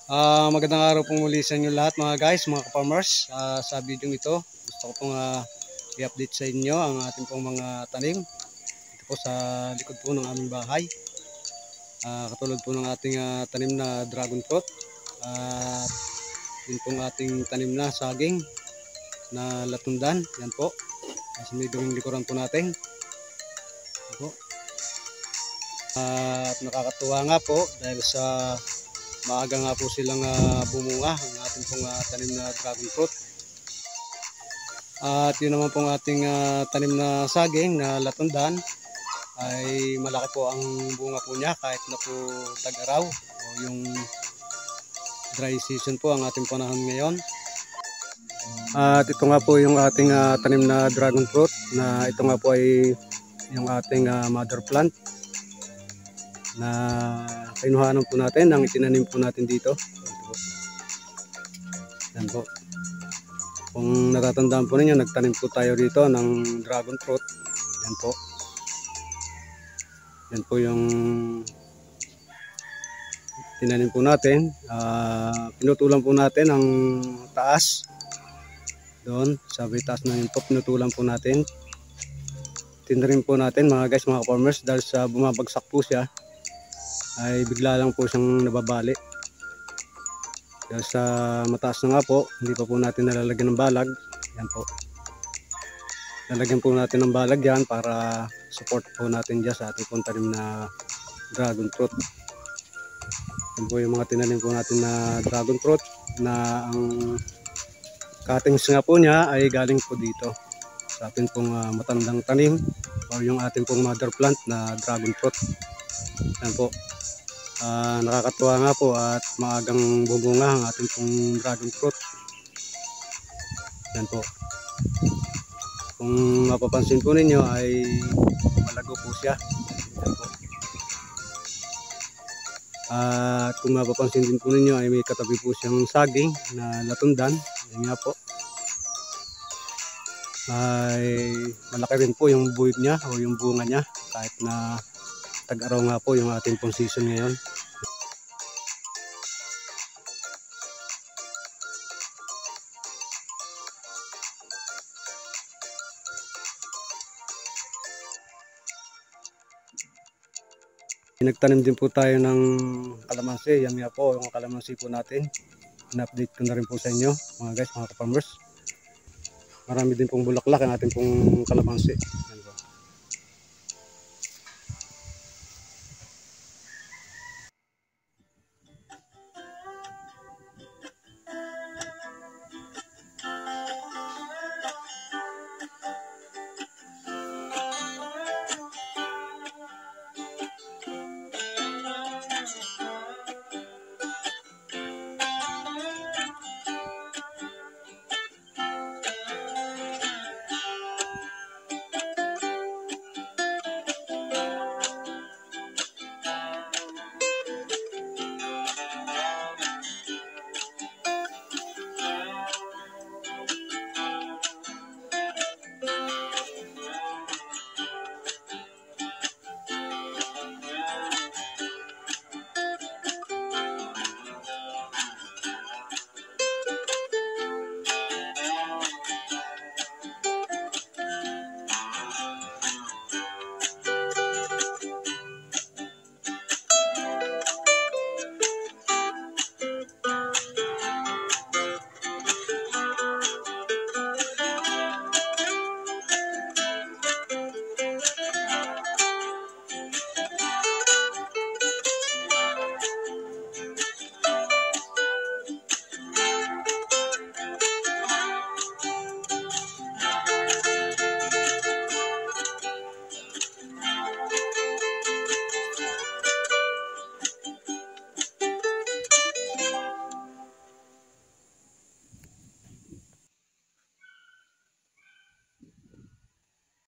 Magandang araw po muli sa inyo lahat mga guys, mga ka-farmers. Sa video ito, gusto ko pong i-update sa inyo ang ating pong mga tanim. Ito po sa likod po ng aming bahay. Katulad po ng ating tanim na dragon fruit. At yun pong ating tanim na saging na latundan. Yan po. Sa may during likuran po natin. Yan po. At nakakatuwa nga po dahil sa maaga nga po silang bumunga ang ating pong tanim na dragon fruit. At yun naman pong ating tanim na saging na latundan ay malaki po ang bunga po niya kahit na po tag-araw o yung dry season po ang ating panahon ngayon. At ito nga po yung ating tanim na dragon fruit na ito nga po ay yung ating mother plant na kinuhanan po natin ang itinanim po natin dito. Yan po. Kung natatandaan po ninyo, nagtanim po tayo dito ng dragon fruit. Yan po. Yan po yung tinanim po natin. Pinutulan po natin ang taas. Doon, sa taas na yun po, pinutulan po natin. Tinanim po natin mga guys, mga farmers, dahil sa bumabagsak po siya ay bigla lang po siyang nababali. Dahil sa mataas na nga po, hindi pa po natin nalalagyan ng balag. Yan po. Lalagyan po natin ng balag yan para support po natin dyan sa ating tanim na dragon fruit. Yan po yung mga tinanim po natin na dragon fruit na ang cuttings nga po niya ay galing po dito sa ating pong matandang tanim o yung ating pong mother plant na dragon fruit. Yan po. Nakakatuwa nga po at maagang bumunga ang ating pong dragon fruit. Yan po. Kung mapapansin po ninyo ay malago po siya. Yan po. At kung mapapansin din po ninyo ay may katabi po siyang saging na latundan. Yan nga po. Ay malaki rin po yung buhig niya o yung bunga niya kahit na tag-araw nga po yung ating pong season ngayon. Nagtanim din po tayo ng kalamansi. Yan nga po yung kalamansi po natin. In-update ko na rin po sa inyo mga guys, mga ka-farmers. Marami din pong bulaklak ang ating pong kalamansi.